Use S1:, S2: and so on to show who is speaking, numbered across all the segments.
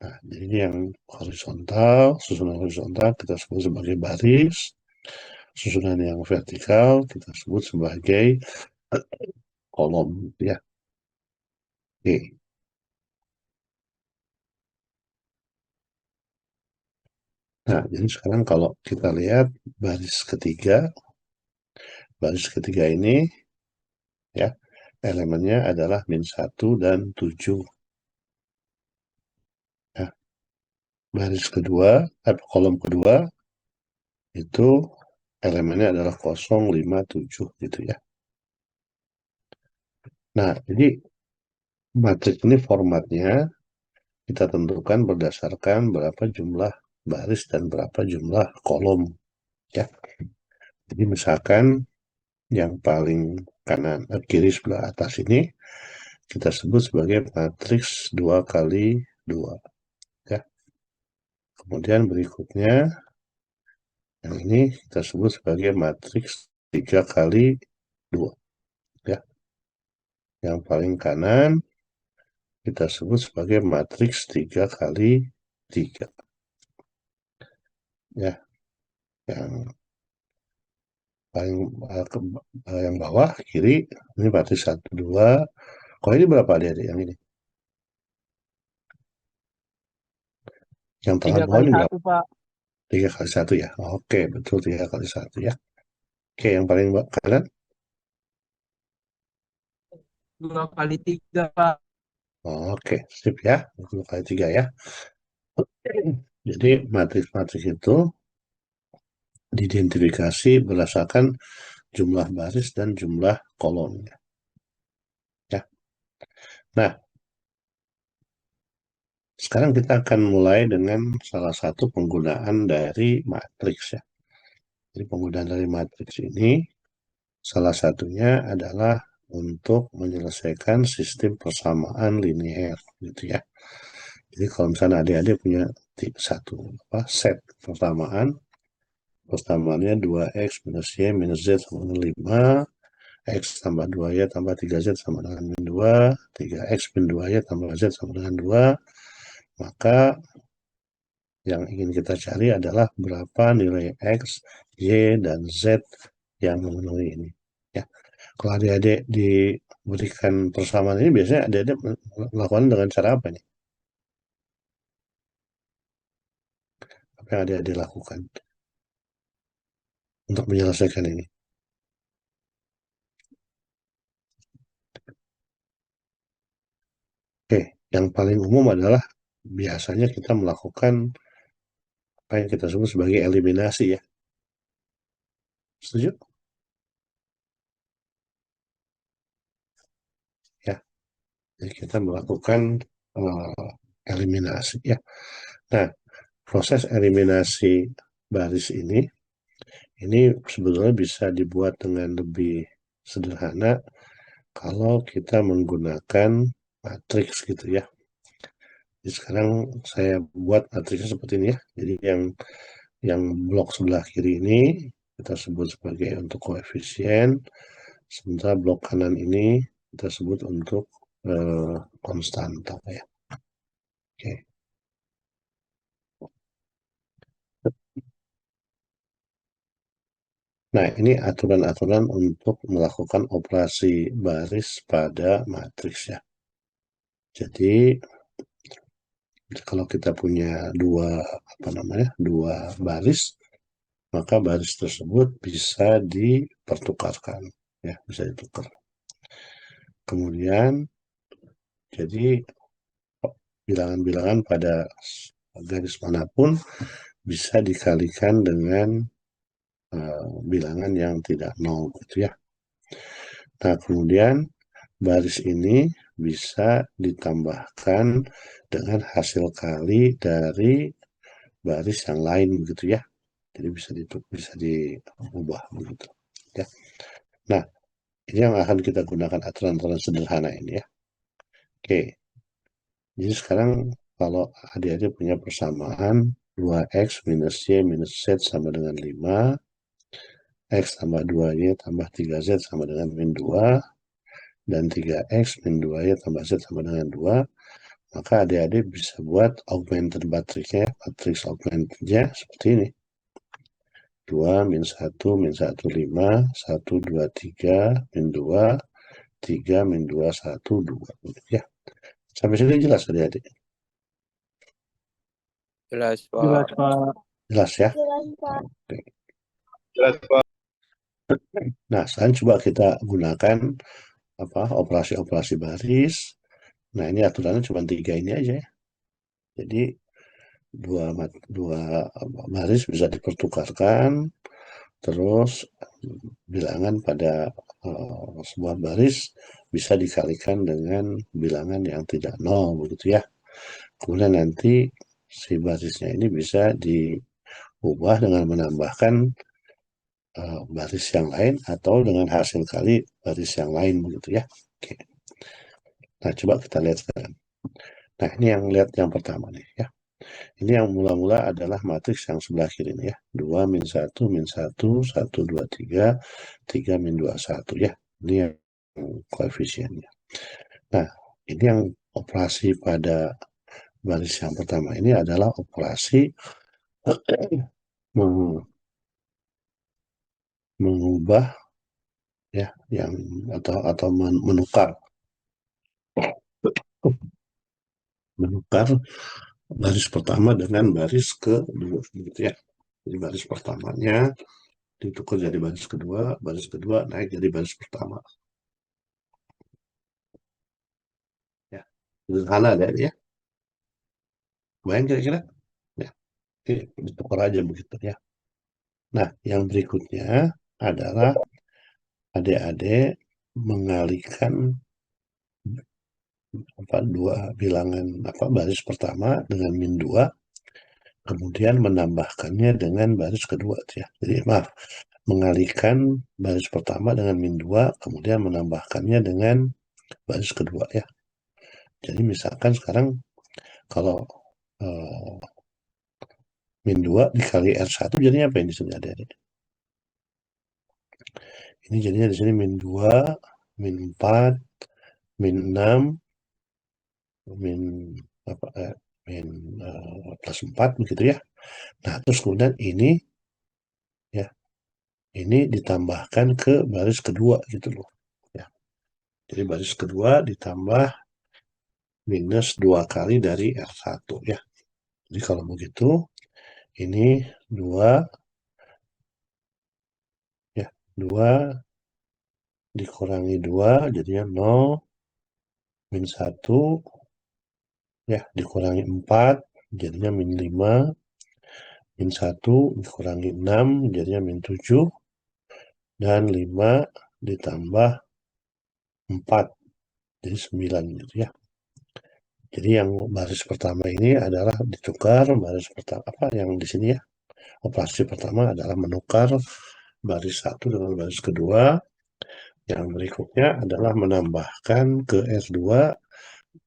S1: Nah, jadi ini yang horizontal, susunan horizontal kita sebut sebagai baris, susunan yang vertikal kita sebut sebagai kolom, ya. Oke. Nah, jadi sekarang kalau kita lihat baris ketiga ini, ya, elemennya adalah -1 dan 7. Nah, baris kedua, kolom kedua, itu elemennya adalah 0, 5, 7, gitu ya. Nah, jadi matriks ini formatnya kita tentukan berdasarkan berapa jumlah baris dan berapa jumlah kolom, ya. Jadi misalkan yang paling kiri sebelah atas ini kita sebut sebagai matriks 2 kali 2, ya. Kemudian berikutnya yang ini kita sebut sebagai matriks 3 kali 2, ya. Yang paling kanan kita sebut sebagai matriks 3 kali 3, ya. Yang paling yang bawah kiri ini matriks 1, 2. Kalau ini berapa adik-adik yang ini? Yang tengah
S2: Tiga
S1: bawah
S2: kali
S1: ini berapa?
S2: satu Pak.
S1: 3 kali 1, ya. Oke, betul, 3 kali 1, ya. Oke, yang paling kanan.
S2: 2 kali 3 Pak.
S1: Oke, sip, ya. 2 kali 3, ya. Jadi matriks-matriks itu diidentifikasi berdasarkan jumlah baris dan jumlah kolomnya, ya. Nah, sekarang kita akan mulai dengan salah satu penggunaan dari matriks, ya. Jadi penggunaan dari matriks ini salah satunya adalah untuk menyelesaikan sistem persamaan linear, gitu ya. Jadi kalau misalnya adik-adik punya satu set persamaannya 2x minus y minus z sama dengan 5, x tambah 2y tambah 3z sama dengan min 2, 3x min 2y tambah z sama dengan 2, maka yang ingin kita cari adalah berapa nilai x, y, dan z yang memenuhi ini, ya. Kalau adik-adik diberikan persamaan ini, biasanya adik-adik melakukan dengan cara apa nih? Apa yang adik-adik lakukan untuk menyelesaikan ini? Oke, yang paling umum adalah biasanya kita melakukan apa yang kita sebut sebagai eliminasi, ya. Setuju? Ya, jadi kita melakukan eliminasi, ya. Nah, proses eliminasi baris ini sebetulnya bisa dibuat dengan lebih sederhana kalau kita menggunakan matriks, gitu ya. Jadi sekarang saya buat matriksnya seperti ini, ya. Jadi yang blok sebelah kiri ini kita sebut sebagai untuk koefisien, sementara blok kanan ini kita sebut untuk konstanta, ya. Oke. Nah, ini aturan-aturan untuk melakukan operasi baris pada matriks, ya. Jadi kalau kita punya dua baris, maka baris tersebut bisa dipertukarkan, ya, bisa ditukar. Kemudian jadi bilangan-bilangan pada garis manapun bisa dikalikan dengan bilangan yang tidak nol, gitu ya. Nah, kemudian baris ini bisa ditambahkan dengan hasil kali dari baris yang lain, begitu ya. Jadi bisa diubah, begitu, ya. Nah, ini yang akan kita gunakan aturan-aturan sederhana ini, ya. Oke, jadi sekarang kalau adik-adik punya persamaan 2x minus y minus z sama dengan 5, x tambah 2y tambah 3z sama dengan min 2, dan 3x min 2y tambah z sama dengan 2, maka adik-adik bisa buat augmented matrixnya, matriks augmentednya seperti ini. 2 min 1 min 1 5, 1 2 3 min 2, 3 min 2 1 2. Ya. Sampai sini jelas adik-adik?
S2: Jelas,
S3: Jelas,
S2: Pak.
S3: Pak.
S1: Jelas ya?
S4: Jelas, Pak.
S1: Oke.
S3: Jelas, Pak.
S1: Nah, sekarang coba kita gunakan operasi-operasi baris. Nah, ini aturannya cuma 3 ini aja ya. Jadi dua baris bisa dipertukarkan, terus bilangan pada sebuah baris bisa dikalikan dengan bilangan yang tidak nol, begitu ya. Kemudian nanti si barisnya ini bisa diubah dengan menambahkan baris yang lain atau dengan hasil kali baris yang lain, begitu ya. Oke. Nah, coba kita lihat sekarang. Nah, ini yang lihat yang pertama nih ya. Ini yang mula-mula adalah matriks yang sebelah kiri nih ya. 2 min 1 min 1, 1 2 3, 3 min 2 1 ya. Ini yang koefisiennya. Nah, ini yang operasi pada baris yang pertama ini adalah operasi mengubah ya yang atau menukar baris pertama dengan baris kedua gitu ya. Jadi baris pertamanya ditukar jadi baris kedua naik jadi baris pertama. Ya, sederhana ada ya. Bayang kira-kira? Ya, oke, ditukar aja begitu ya. Nah, yang berikutnya adalah adik-adik mengalihkan dua bilangan baris pertama dengan min 2, kemudian menambahkannya dengan baris kedua ya. Jadi maaf, mengalihkan baris pertama dengan min 2, kemudian menambahkannya dengan baris kedua ya. Jadi misalkan sekarang kalau min 2 dikali R1 jadinya apa ini sudah ada? Ini jadinya di sini min 2, min 4, min 6, min plus 4 begitu ya. Nah, terus kemudian ini ya, ini ditambahkan ke baris kedua gitu loh. Ya. Jadi baris kedua ditambah minus 2 kali dari R1 ya. Jadi kalau begitu ini 2 ya, 2 dikurangi 2 jadinya 0, min 1 ya dikurangi 4 jadinya min 5, min 1 dikurangi 6 jadinya min 7, dan 5 ditambah 4 jadi 9 gitu ya. Jadi yang baris pertama ini adalah ditukar baris pertama yang di sini ya. Operasi pertama adalah menukar baris 1 dengan baris kedua. Yang berikutnya adalah menambahkan ke R2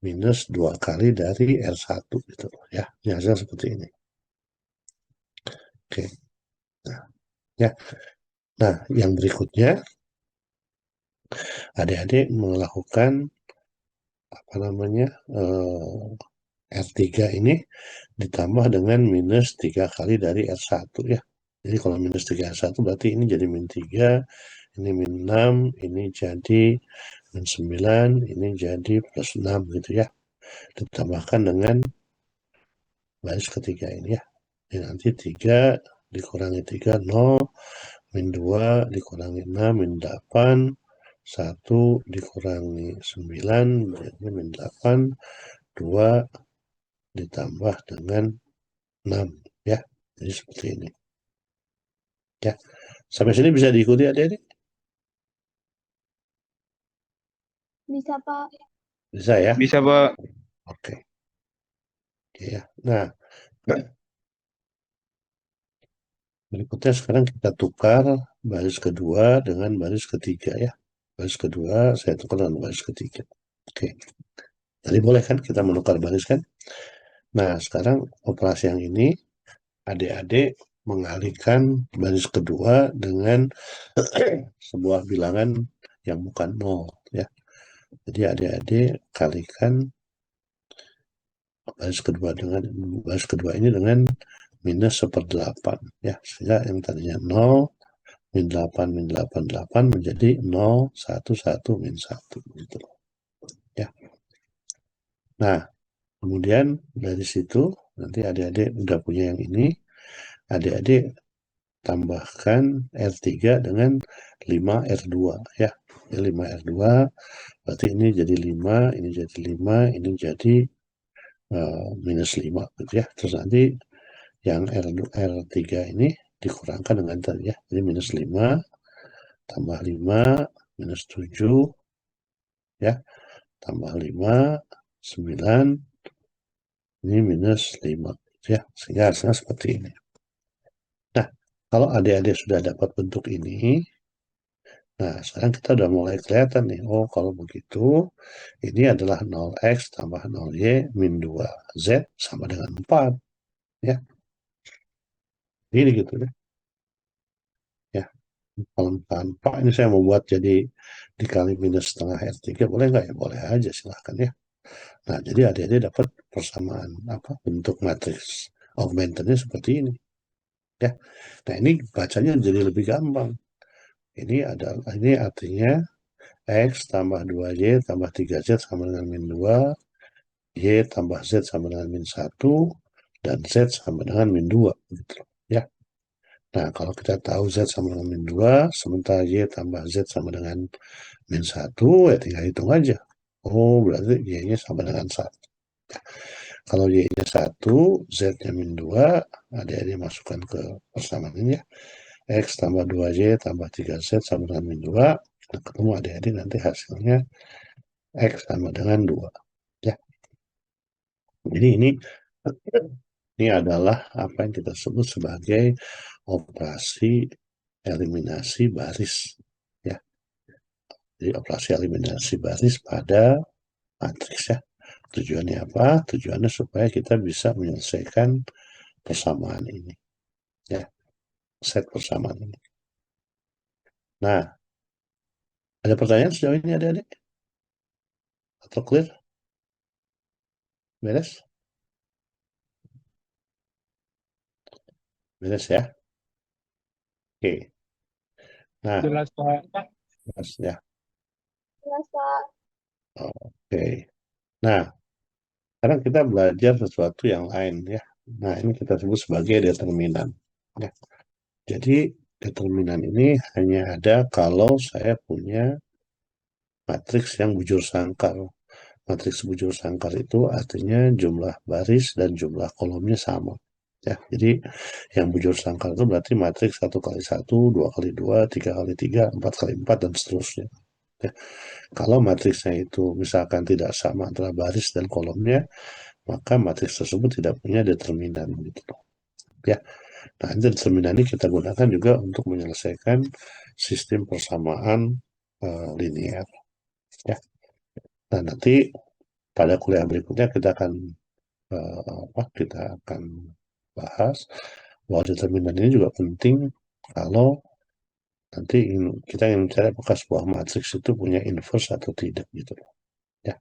S1: minus 2 kali dari R1 gitu ya. Ini hasil seperti ini. Oke. Nah, ya. Nah, yang berikutnya adik-adik melakukan R3 ini ditambah dengan minus 3 kali dari R1 ya. Jadi kalau minus 3 R1 berarti ini jadi min 3, ini min 6, ini jadi min 9, ini jadi plus 6 gitu ya. Ditambahkan dengan baris ketiga ini ya. Jadi nanti 3 dikurangi 3, 0, min 2 dikurangi 6, min 8, 1 dikurangi 9, berarti min 8, 2 ditambah dengan 6 ya. Jadi seperti ini. Ya. Sampai sini bisa diikuti adik-adik?
S4: Bisa, Pak.
S1: Bisa ya?
S3: Bisa, Pak.
S1: Oke. Oke ya. Nah, berikutnya sekarang kita tukar baris kedua dengan baris ketiga ya. Baris kedua saya tukar dengan baris ketiga. Oke. Jadi boleh kan kita menukar baris kan? Nah, sekarang operasi yang ini adik-adik mengalihkan baris kedua dengan sebuah bilangan yang bukan 0 ya. Jadi adik-adik kalikan baris kedua ini dengan minus 1/8 ya, sehingga yang tadinya 0 min 8 min 8 8 menjadi 0 1 1 min 1 gitu ya. Nah, kemudian dari situ nanti adik-adik udah punya yang ini, adik-adik tambahkan R3 dengan 5R2 ya. 5R2 berarti ini jadi 5, ini jadi 5, ini jadi minus 5 gitu ya. Terus nanti yang R3 ini dikurangkan dengan tadi ya. Jadi minus 5 tambah 5 minus 7 ya. Tambah 5 9 ini minus 5 ya. Sehingga hasilnya seperti ini. Nah, kalau adik-adik sudah dapat bentuk ini, nah sekarang kita udah mulai kelihatan nih, oh kalau begitu ini adalah 0x tambah 0y min 2z sama dengan 4 ya. Ini gitu deh ya. Kalau tanpa ini saya mau buat jadi dikali minus setengah R3 boleh nggak ya? Boleh aja, silahkan ya. Nah jadi adik-adik dapat persamaan apa bentuk matriks augmentennya seperti ini ya. Nah ini bacanya jadi lebih gampang. Ini artinya X tambah 2Y tambah 3Z sama dengan min 2, Y tambah Z sama dengan min 1, dan Z sama dengan min 2 gitu ya. Nah kalau kita tahu Z sama dengan min 2, sementara Y tambah Z sama dengan min 1, ya tinggal hitung aja. Oh berarti Y-nya sama dengan 1. Kalau Y-nya 1, Z-nya min 2, adik-adik masukkan ke persamaan ini ya. X tambah 2Y tambah 3Z sama dengan min 2, kita ketemu adik-adik nanti hasilnya X sama dengan 2 ya. Jadi ini adalah apa yang kita sebut sebagai operasi eliminasi baris ya. Jadi operasi eliminasi baris pada matriks ya. Tujuannya apa? Tujuannya supaya kita bisa menyelesaikan persamaan ini ya, set persamaan ini. Nah, ada pertanyaan sejauh ini adik-adik? Atau clear? Beres? Beres ya? Oke. Nah,
S2: Jelas Pak.
S1: jelas ya.
S4: Jelas, Pak.
S1: Oke. Nah, sekarang kita belajar sesuatu yang lain ya. Nah, ini kita sebut sebagai determinan. Ya. Jadi, determinan ini hanya ada kalau saya punya matriks yang bujur sangkar. Matriks bujur sangkar itu artinya jumlah baris dan jumlah kolomnya sama. Ya, jadi yang bujur sangkar itu berarti matriks 1 kali 1, 2 kali 2, 3 kali 3, 4 kali 4, dan seterusnya. Ya. Kalau matriksnya itu misalkan tidak sama antara baris dan kolomnya, maka matriks tersebut tidak punya determinan gitu. Ya. Nah, determinan ini kita gunakan juga untuk menyelesaikan sistem persamaan linear. Ya. Nah, nanti pada kuliah berikutnya kita akan bahas bahwa determinan ini juga penting kalau nanti kita ingin mencari apakah sebuah matriks itu punya inverse atau tidak gitu ya.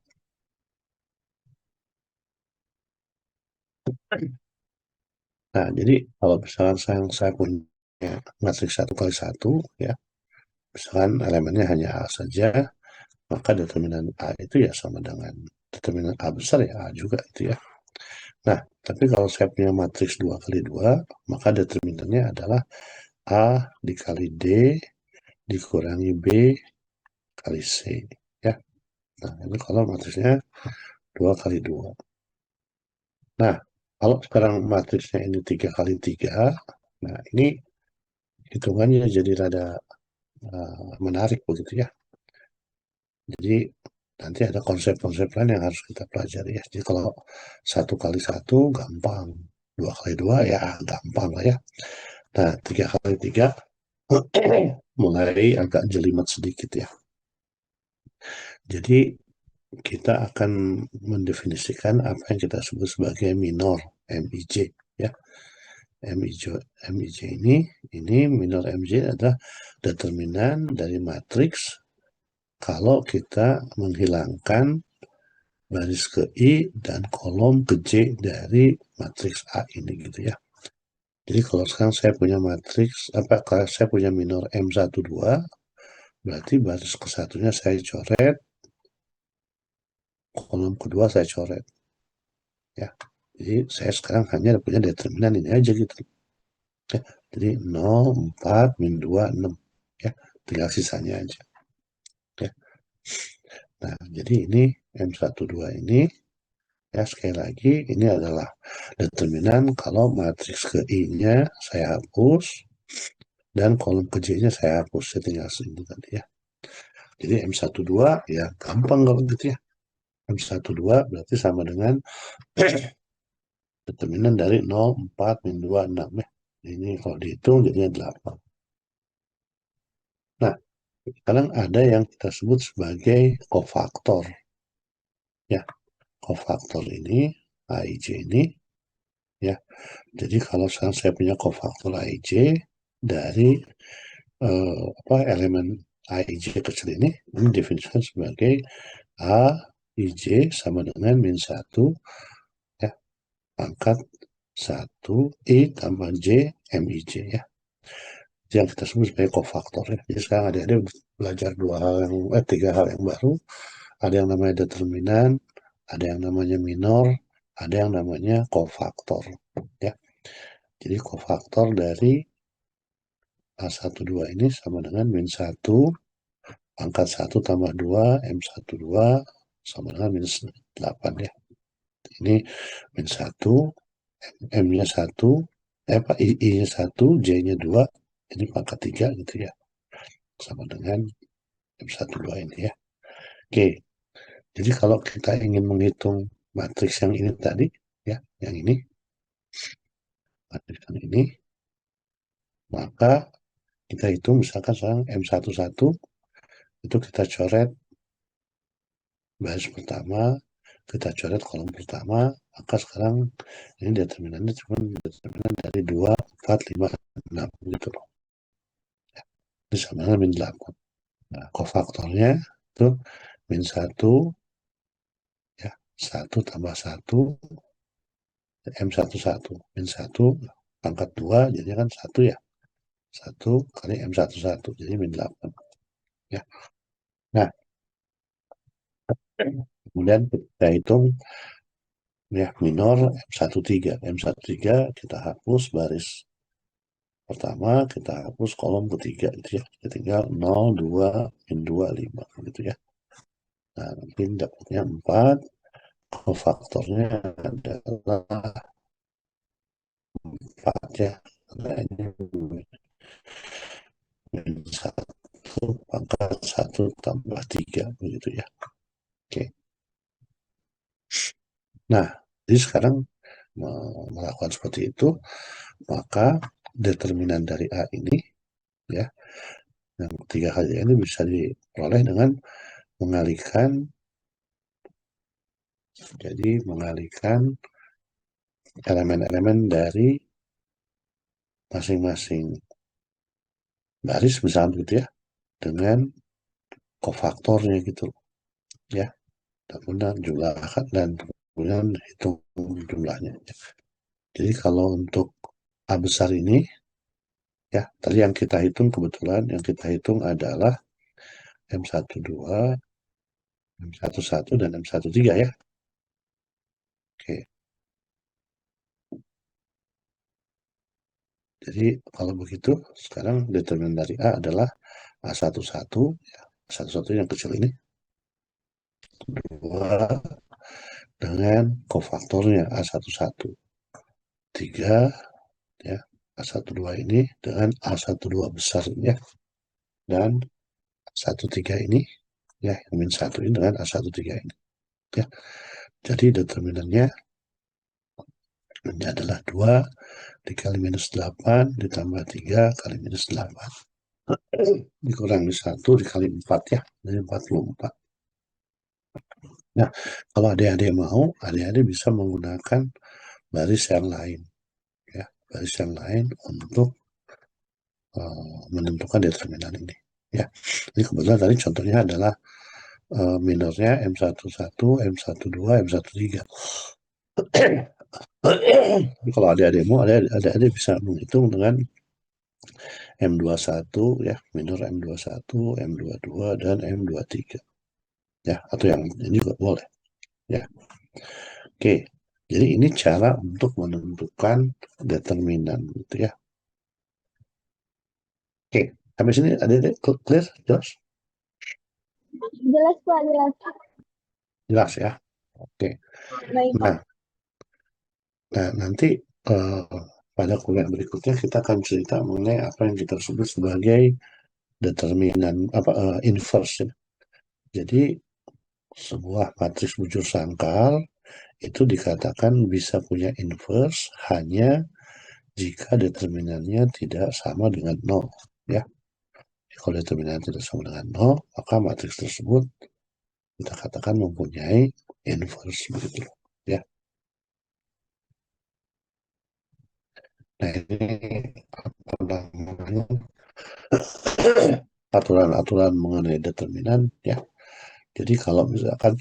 S1: Nah, jadi kalau misalkan saya punya matriks 1 kali 1 ya, misalkan elemennya hanya A saja, maka determinan A itu ya sama dengan determinan A besar ya A juga itu ya. Nah, tapi kalau saya punya matriks 2 kali 2, maka determinannya adalah A dikali D dikurangi B kali C ya. Nah, ini kalau matriksnya 2 kali 2. Nah, kalau sekarang matriksnya ini 3 kali 3, nah ini hitungannya jadi rada menarik begitu ya. Jadi nanti ada konsep-konsep lain yang harus kita pelajari ya. Jadi kalau 1 kali 1 gampang, 2 kali 2 ya gampang lah ya. Nah, 3 kali 3 mulai agak jelimet sedikit ya. Jadi kita akan mendefinisikan apa yang kita sebut sebagai minor MIJ ya. MIJ ini minor MJ adalah determinan dari matriks kalau kita menghilangkan baris ke I dan kolom ke J dari matriks A ini gitu ya. Jadi kalau sekarang saya punya matriks, kalau saya punya minor M12, berarti baris ke satunya saya coret, kolom kedua saya coret. Ya. Jadi saya sekarang hanya punya determinan ini aja gitu. Ya. Jadi 0, 4, min 2, 6. Ya. Tinggal sisanya aja. Ya. Nah, jadi ini M12 ini, ya sekali lagi, ini adalah determinan kalau matriks ke I-nya saya hapus, dan kolom ke J-nya saya hapus. Saya tinggal sini tadi ya. Jadi M12 ya gampang kalau gitu ya. M12 berarti sama dengan determinan dari 0, 4, min 2, 6 ya. Ini kalau dihitung jadinya 8. Nah, sekarang ada yang kita sebut sebagai kofaktor. Ya, kofaktor ini, AIJ ini, ya. Jadi kalau sekarang saya punya kofaktor AIJ dari elemen AIJ kecil ini definisikan sebagai AIJ sama dengan min 1 ya, pangkat 1 I tambah J MIJ ya. Itu yang kita sebut sebagai kofaktor ya. Jadi sekarang adik-adik belajar tiga hal yang baru. Ada yang namanya determinan, ada yang namanya minor, ada yang namanya kofaktor ya. Jadi kofaktor dari A12 ini sama dengan min 1 pangkat 1 tambah 2 M12 sama dengan minus 8 ya. Ini min 1, M-nya 1, I-nya 1, J-nya 2, ini pangkat 3 gitu ya. Sama dengan M12 ini ya. Oke, jadi kalau kita ingin menghitung matriks yang ini tadi, ya, yang ini, matriks yang ini, maka kita hitung misalkan sekarang M11, itu kita coret baris pertama, kita coret kolom pertama, maka sekarang ini determinannya cuma determinan dari 2, 4, 5, 6 gitu loh. Ya, ini sama dengan min 8. Nah, kofaktornya itu min 1, ya, 1 tambah 1, M11, min 1, pangkat 2, jadi kan 1 ya. 1 kali M11, jadi min 8. Ya. Nah, kemudian kita hitung ya minor M13. M13 kita hapus baris pertama, kita hapus kolom ketiga gitu ya. Kita tinggal 0, 2, min 2, 5 gitu ya. Nah, nanti dapatnya 4. Kofaktornya adalah 4 ya. Karena ini min 1 pangkat 1 tambah 3 begitu ya. Oke. Nah, jadi sekarang melakukan seperti itu, maka determinan dari A ini ya, yang 3 kali ini bisa diperoleh dengan mengalihkan elemen-elemen dari masing-masing baris misalnya gitu ya, dengan kofaktornya gitu ya, dan kemudian jumlahkan dan kemudian hitung jumlahnya. Jadi kalau untuk A besar ini ya, tadi yang kita hitung kebetulan yang kita hitung adalah M12, M11 dan M13 ya. Oke. Jadi kalau begitu sekarang determinan dari A adalah A11 ya, A11 yang kecil ini 2 dengan kofaktornya A11 3 ya, A12 ini dengan A12 besar ya, dan A13 ini ya, min 1 ini dengan A13 ini ya. Jadi determinannya ini adalah 2 dikali minus 8 ditambah 3 kali minus 8 dikurangi 1 dikali 4 ya, jadi 44. Nah, kalau adik-adik mau, adik-adik bisa menggunakan baris yang lain ya, baris yang lain untuk menentukan determinan ini ya. Ini kebetulan tadi contohnya adalah minornya M11, M12, M13. Kalau adik-adikmu, adik-adik bisa menghitung dengan M21 ya, minor M21, M22, dan M23. Ya, atau yang ini juga boleh. Ya. Oke, jadi ini cara untuk menentukan determinan gitu ya. Oke, sampai sini adik-adik clear, jelas?
S4: Jelas Pak, jelas.
S1: Jelas ya. Oke.
S4: Baik.
S1: Nah, nanti pada kuliah berikutnya kita akan cerita mengenai apa yang kita sebut sebagai determinan inverse ya. Jadi sebuah matriks bujur sangkal itu dikatakan bisa punya inverse hanya jika determinannya tidak sama dengan 0 ya. Kalau determinannya tidak sama dengan 0, maka matriks tersebut kita katakan mempunyai inverse begitu ya. Nah, ini apa namanya aturan-aturan mengenai determinan ya. Jadi kalau misalkan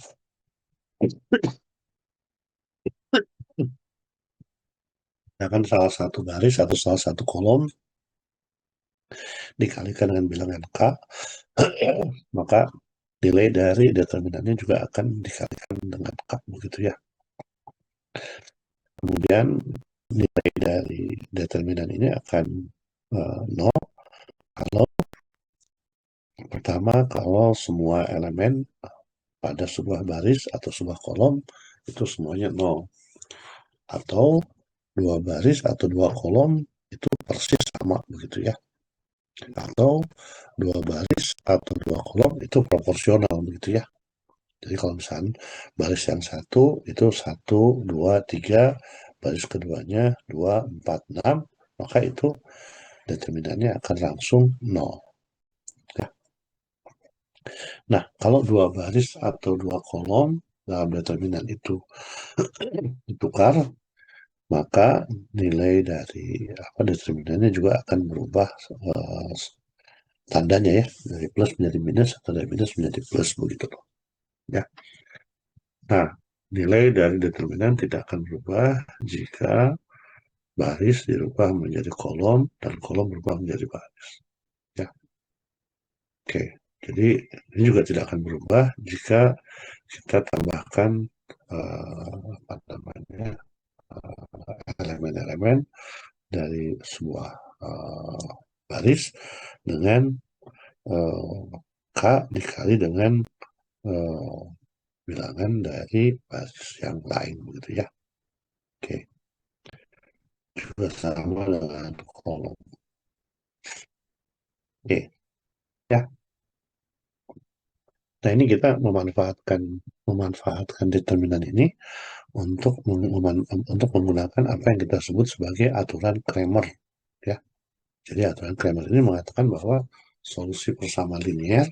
S1: salah satu baris atau salah satu kolom dikalikan dengan bilangan K, maka nilai dari determinannya juga akan dikalikan dengan K begitu ya. Kemudian nilai dari determinan ini akan 0 kalau pertama kalau semua elemen pada sebuah baris atau sebuah kolom itu semuanya 0, atau dua baris atau dua kolom itu persis sama begitu ya, atau dua baris atau dua kolom itu proporsional begitu ya. Jadi kalau misalnya baris yang satu itu 1, 2, 3, baris keduanya 2, 4, 6, maka itu determinannya akan langsung 0 ya. Nah, kalau dua baris atau dua kolom dalam determinan itu ditukar, maka nilai dari determinannya juga akan berubah tandanya ya, dari plus menjadi minus atau dari minus menjadi plus begitu loh ya. Nah, nilai dari determinan tidak akan berubah jika baris dirubah menjadi kolom dan kolom berubah menjadi baris ya. Oke, jadi ini juga tidak akan berubah jika kita tambahkan elemen-elemen dari sebuah baris dengan K dikali dengan bilangan dari baris yang lain begitu ya. Oke, juga sama dengan kolom. Oke, ya. Nah, ini kita memanfaatkan determinan ini untuk menggunakan apa yang kita sebut sebagai aturan Cramer ya. Jadi aturan Cramer ini mengatakan bahwa solusi persamaan linear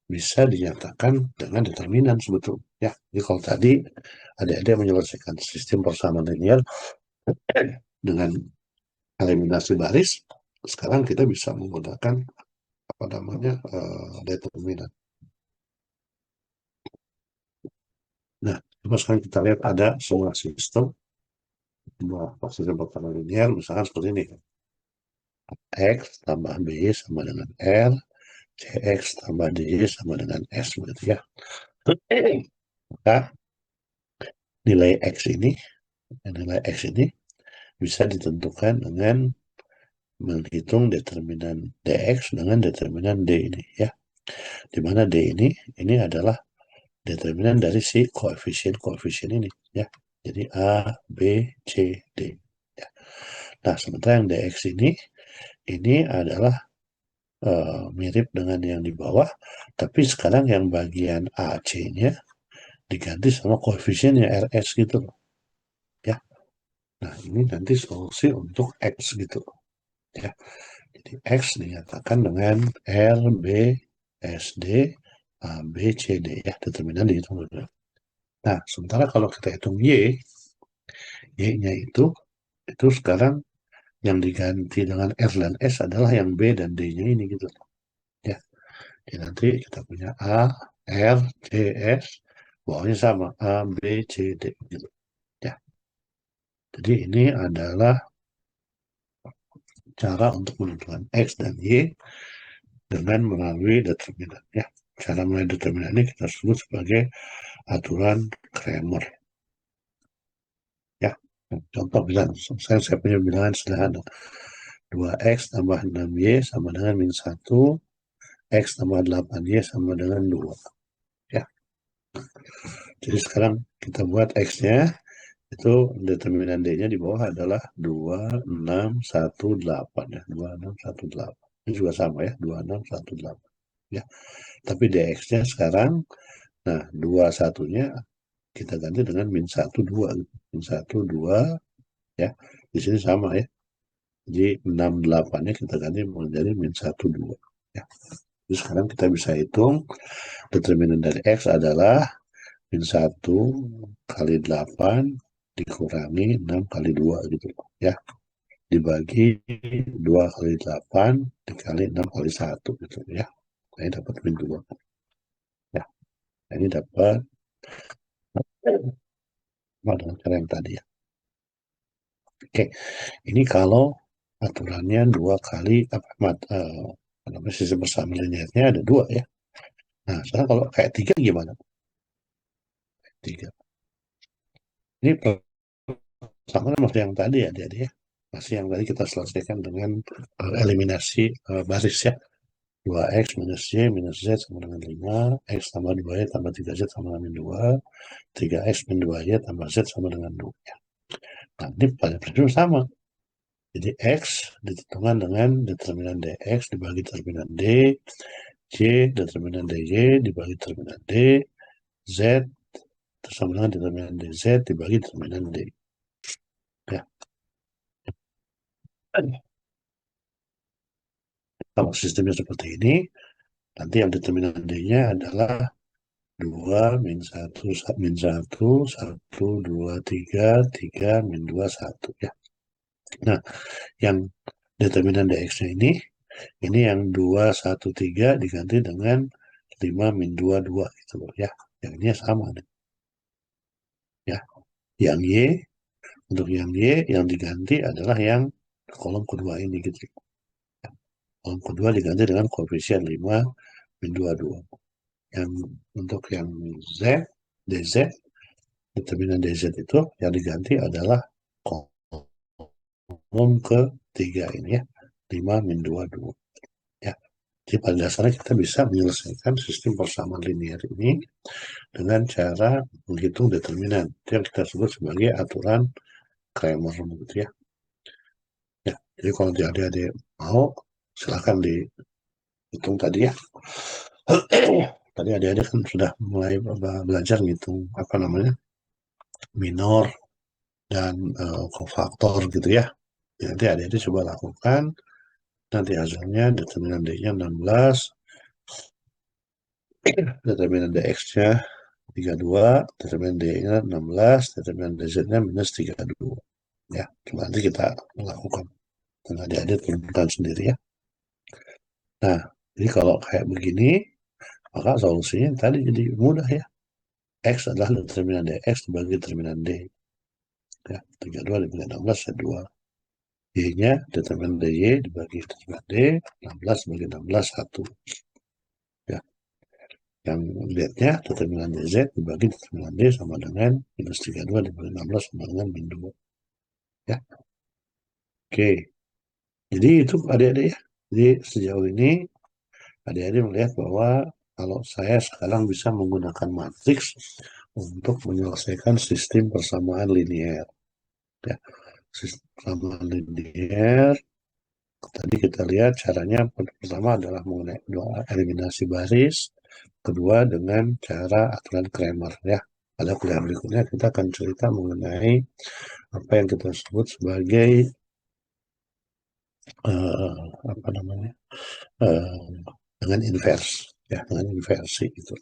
S1: bisa dinyatakan dengan determinan sebetulnya ya. Jadi kalau tadi adik-adik menyelesaikan sistem persamaan linear dengan eliminasi baris, sekarang kita bisa menggunakan determinan. Nah, coba sekarang kita lihat ada sebuah sistem persamaan linear misalkan seperti ini. X tambah B sama dengan R, Cx tambah Dy sama dengan S begitu ya. Maka nilai X ini bisa ditentukan dengan menghitung determinan Dx dengan determinan D ini ya. Di mana D ini adalah determinan dari si koefisien ini ya. Jadi A, B, C, D ya. Nah, sementara yang Dx ini adalah mirip dengan yang di bawah, tapi sekarang yang bagian AC-nya diganti sama koefisiennya RS gitu loh ya. Nah, ini nanti solusi untuk X gitu loh ya. Jadi X dinyatakan dengan R, B, S, D, A, B, C, D ya, determinan dihitung. Nah, sementara kalau kita hitung Y-nya itu sekarang yang diganti dengan R dan S adalah yang B dan D-nya ini gitu ya. Jadi nanti kita punya A, R, C, S, bawahnya sama, A, B, C, D, gitu. Ya. Jadi ini adalah cara untuk menentukan X dan Y dengan melalui determinan. Ya. Cara melalui determinan ini kita sebut sebagai aturan Cramer. Ya. Contoh bilang, saya punya bilangan sederhana. 2X tambah 6Y sama dengan min 1, X tambah 8Y sama dengan 2. Ya. Jadi sekarang kita buat X-nya, itu determinan D-nya di bawah adalah 2, 6, 1, 8. Ya. 2, 6, 1, 8. Ini juga sama ya, 2, 6, 1, 8. Ya. Tapi DX-nya sekarang, nah 2, 1-nya kita ganti dengan min 1, 2. Min 1, 2, ya. Di sini sama ya. Jadi 6, 8-nya kita ganti menjadi min 1, 2. Ya. Jadi sekarang kita bisa hitung determinan dari X adalah min 1 kali 8 dikurangi 6 kali 2 gitu ya. Dibagi 2 kali 8 dikali 6 kali 1 gitu ya. Nah, ini dapat min 2. Ya. Nah, ini dapat dengan cara yang tadi ya. Oke, ini kalau aturannya 2 kali sistem bersama linearnya ada 2 ya. Nah, sekarang kalau kayak 3 gimana? 3. Ini sama masih yang tadi ya, jadi ya. Masih yang tadi kita selesaikan dengan eliminasi baris ya. 2X minus Y minus Z sama dengan 5, X tambah 2Y tambah 3Z sama dengan 2, 3X min 2Y tambah Z sama dengan 2. Nah, ini pada prinsip sama. Jadi X ditentukan dengan determinan DX dibagi determinan D, Y determinan DY dibagi determinan D, Z sama dengan determinan DZ dibagi determinan D. Ya. Kalau sistemnya seperti ini, nanti yang determinan D-nya adalah 2 min 1, min 1, 1, 2, 3, 3, min 2, 1. Ya. Nah, yang determinan DX-nya ini yang 2, 1, 3 diganti dengan 5 min 2, 2 gitu loh ya. Yang ini sama nih. Ya. Yang Y, untuk yang Y yang diganti adalah yang kolom kedua ini gitu. Kolom kedua diganti dengan koefisien 5 min 2, 2. Yang untuk yang Z, DZ, determinan DZ itu yang diganti adalah kolom ketiga ini ya. 5 min 2, 2. Ya. Jadi pada dasarnya kita bisa menyelesaikan sistem persamaan linear ini dengan cara menghitung determinan. Itu yang kita sebut sebagai aturan Cramer gitu ya. Ya, jadi kalau adik-adik mau, silahkan dihitung tadi ya. Tadi adik-adik kan sudah mulai belajar ngitung apa namanya minor dan kofaktor gitu ya. Nanti adik-adik coba lakukan. Nanti hasilnya determinan D-nya 16, determinan DX-nya 32, determinan D-nya 16, determinan DZ-nya minus 32. Ya, coba nanti kita lakukan. Dan adik-adik tentukan sendiri ya. Nah, jadi kalau kayak begini, maka solusinya tadi jadi mudah ya. X adalah determinan DX dibagi determinan D. Ya, 32 dibagi 16, ya 2. Y-nya determinan DY dibagi determinan D, 16 dibagi 16, 1. Ya. Yang Z-nya determinan DZ dibagi determinan D sama dengan minus 32 dibagi 16 sama dengan min 2. Ya. Oke. Jadi itu adik-adik ya. Jadi sejauh ini adik-adik melihat bahwa kalau saya sekarang bisa menggunakan matriks untuk menyelesaikan sistem persamaan linear. Ya, sistem persamaan linear. Tadi kita lihat caranya pertama adalah mengenai eliminasi baris, kedua dengan cara aturan Cramer ya. Pada kuliah berikutnya kita akan cerita mengenai apa yang kita sebut sebagai apa namanya dengan inverse ya, dengan inversi itu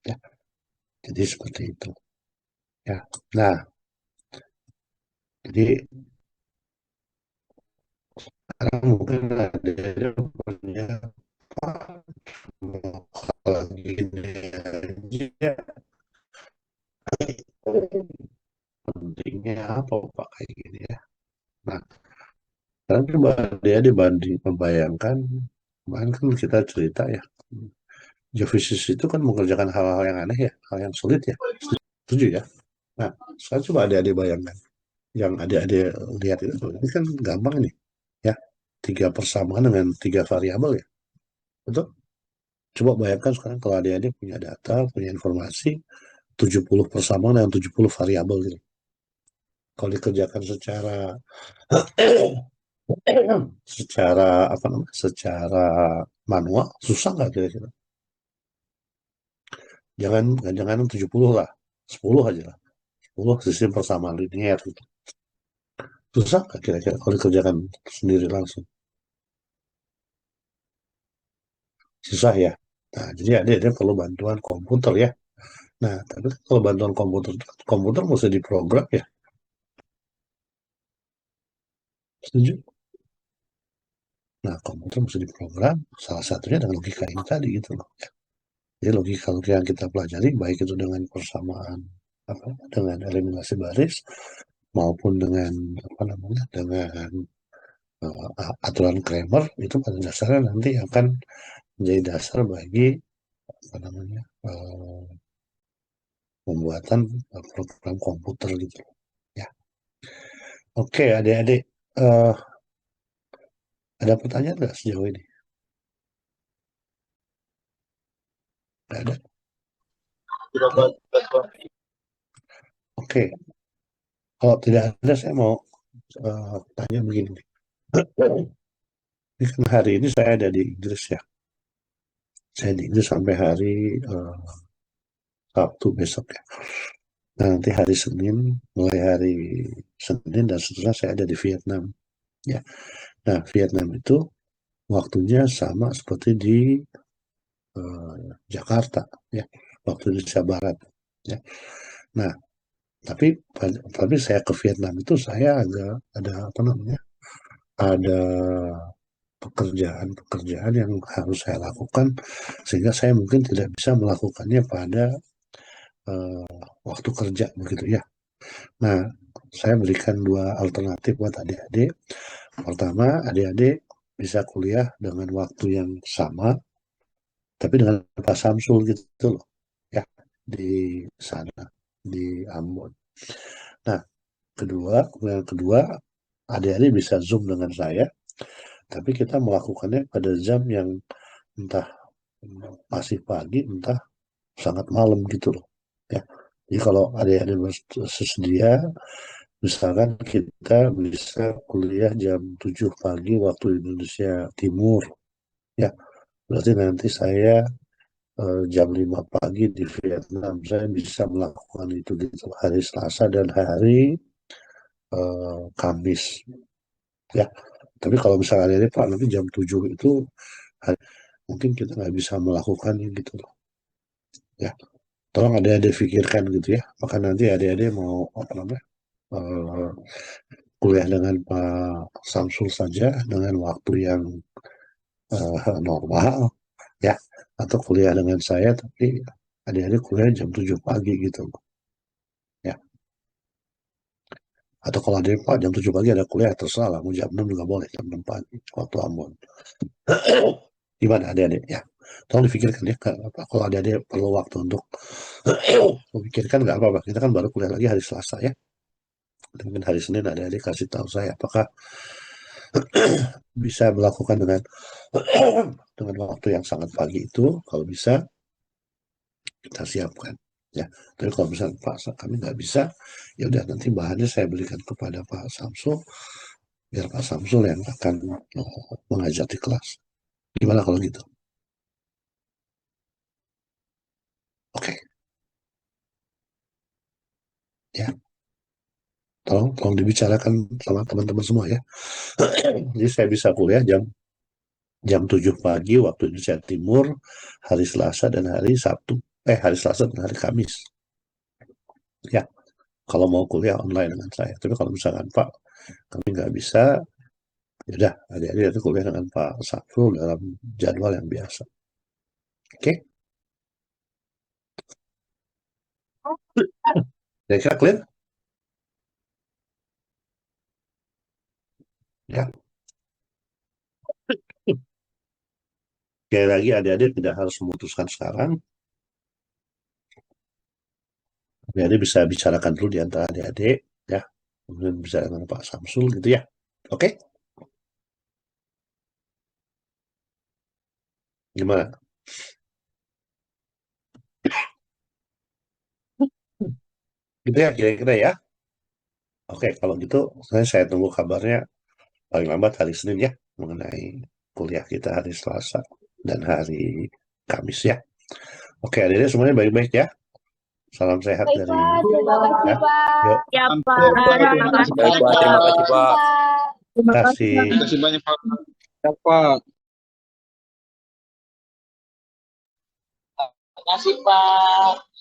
S1: ya. Jadi seperti itu ya. Nah, jadi sekarang mungkin ada punya lagi ya pentingnya apa Pak kayak gini ya. Nah, sekarang coba dia dibanding membayangkan, kemarin kan kita cerita ya, geofisis itu kan mengerjakan hal-hal yang aneh ya, hal yang sulit ya, setuju ya. Nah, sekarang coba adik-adik bayangkan, yang adik-adik lihat itu, ini kan gampang nih, ya, tiga persamaan dengan tiga variabel ya, betul? Coba bayangkan sekarang kalau adik-adik punya data, punya informasi, 70 persamaan dengan 70 variabel gitu. Kalau dikerjakan secara secara apa namanya, secara manual, susah nggak kira-kira? Jangan 70 lah, 10 aja lah. 10 sistem persamaan linear gitu. Susah nggak kira-kira kalau dikerjakan sendiri langsung? Susah ya. Nah, jadi dia perlu bantuan komputer ya. Nah, tapi kan kalau bantuan komputer, komputer mesti diprogram ya. Setuju? Nah, komputer mesti diprogram, salah satunya dengan logika ini tadi gitu loh. Jadi logika-logika yang kita pelajari, baik itu dengan persamaan, apa, dengan eliminasi baris, maupun dengan apa namanya, dengan aturan Kramer, itu pada dasarnya nanti akan menjadi dasar bagi apa namanya, pembuatan program komputer gitu. Ya, oke adik-adik, eh, ada pertanyaan nggak sejauh ini? Nggak ada.
S3: Sudah Pak.
S1: Oke, kalau tidak ada saya mau tanya begini. Ini kan hari ini saya ada di Inggris ya. Saya di Inggris sampai hari Sabtu besok ya. Nah, nanti hari Senin, mulai hari Senin dan seterusnya saya ada di Vietnam. Ya. Nah, Vietnam itu waktunya sama seperti di Jakarta, ya, waktu Indonesia Barat. Ya. Nah, tapi saya ke Vietnam itu saya ada apa namanya? Ada pekerjaan-pekerjaan yang harus saya lakukan sehingga saya mungkin tidak bisa melakukannya pada uh, waktu kerja begitu ya. Nah, saya berikan dua alternatif buat adik-adik. Pertama, adik-adik bisa kuliah dengan waktu yang sama, tapi dengan Pak Samsul gitu loh, ya, di sana, di Ambon. Nah, yang kedua, adik-adik bisa Zoom dengan saya, tapi kita melakukannya pada jam yang entah masih pagi, entah sangat malam gitu loh. Ya. Jadi kalau adik-adik bersedia, misalkan kita bisa kuliah jam 7 pagi waktu Indonesia Timur. Ya, berarti nanti saya jam 5 pagi di Vietnam. Saya bisa melakukan itu gitu hari Selasa dan hari Kamis. Ya, tapi kalau misalnya ini Pak nanti jam 7 itu hari, mungkin kita nggak bisa melakukannya gitu loh. Ya, tolong adik-adik pikirkan gitu ya. Maka nanti adik-adik mau apa namanya? eh, Kuliah dengan Pak Samsul saja dengan waktu yang normal ya, atau kuliah dengan saya tapi adik-adik kuliah jam 7 pagi gitu ya, atau kalau ada Pak jam 7 pagi ada kuliah terserah lah, mau jam 6 juga boleh, jam 6 pagi waktu Ambon. Gimana adik-adik ya, tolong dipikirkan ya, kalau adik-adik perlu waktu untuk memikirkan nggak apa-apa, kita kan baru kuliah lagi hari Selasa ya. Mungkin hari Senin adik-adik kasih tahu saya apakah bisa melakukan dengan dengan waktu yang sangat pagi itu. Kalau bisa kita siapkan ya, tapi kalau misalnya Pak kami nggak bisa, ya udah nanti bahannya saya berikan kepada Pak Samsul, biar Pak Samsul yang akan mengajar di kelas. Gimana kalau gitu? Oke ya, tolong dibicarakan sama teman-teman semua ya. Jadi saya bisa kuliah jam 7 pagi waktu Indonesia Timur hari Selasa dan hari Sabtu, hari Selasa dan hari Kamis ya, kalau mau kuliah online dengan saya. Tapi kalau misalkan Pak kami nggak bisa, ya udah adik-adik itu kuliah dengan Pak Safrul dalam jadwal yang biasa. Oke, Kira-kira clear? Ya. Sekali lagi adik-adik tidak harus memutuskan sekarang. Adik-adik bisa bicarakan dulu di antara adik-adik, ya. Kemudian bisa dengan Pak Samsul gitu ya. Oke? Gimana? Gitu ya kira-kira ya. Oke, kalau gitu saya tunggu kabarnya paling lambat hari Senin ya mengenai kuliah kita hari Selasa dan hari Kamis ya. Oke, adik-adik semuanya baik-baik ya. Salam sehat
S4: Baik,
S1: dari
S4: Pak. Terima kasih,
S1: ya.
S4: Pak.
S1: Yuk,
S5: Ya,
S3: Mantap,
S5: Pak.
S3: Pak.
S5: Terima
S3: Terima kasih
S5: kasih.
S3: banyak,
S6: Baik, Pak. Terima kasih, Pak.
S2: Terima
S1: terima
S2: kasih.
S1: kasih.
S3: Terima kasih banyak, Pak.
S2: Ya, Pak.
S3: Terima kasih, Pak.